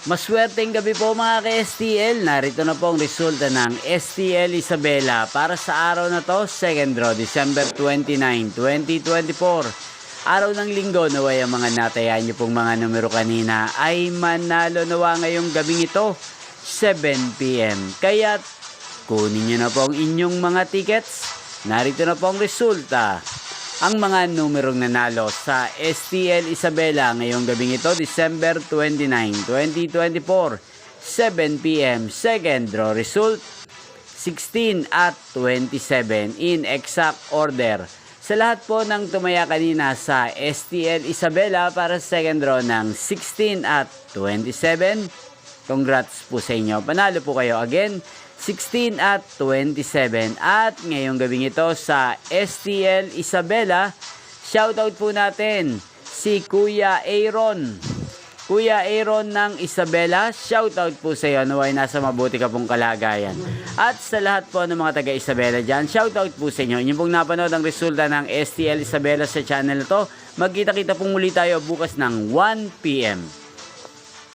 Maswerteng gabi po mga ka-STL. Narito na po ang resulta ng STL Isabela para sa araw na to, second draw, December 29, 2024. Araw ng linggo, naway ang mga natayaan nyo pong mga numero kanina ay manalo nawa ngayong gabing ito, 7 PM. Kaya kunin nyo na po ang inyong mga tickets. Narito na po ang resulta. Ang mga numerong nanalo sa STL Isabela ngayong gabing ito, December 29, 2024, 7 PM, second draw result, 16 at 27 in exact order. Sa lahat po ng tumaya kanina sa STL Isabela para sa second draw ng 16 at 27, congrats po sa inyo. Panalo po kayo again. 16 at 27. At ngayong gabing ito sa STL Isabela, shoutout po natin si Kuya Aaron. Kuya Aaron ng Isabela, shoutout po sa iyo. Naway nasa mabuti ka pong kalagayan. At sa lahat po ng mga taga Isabela dyan, shoutout po sa inyo. Inyong pong napanood ang resulta ng STL Isabela sa channel na to. Magkita-kita pong muli tayo bukas ng 1 PM.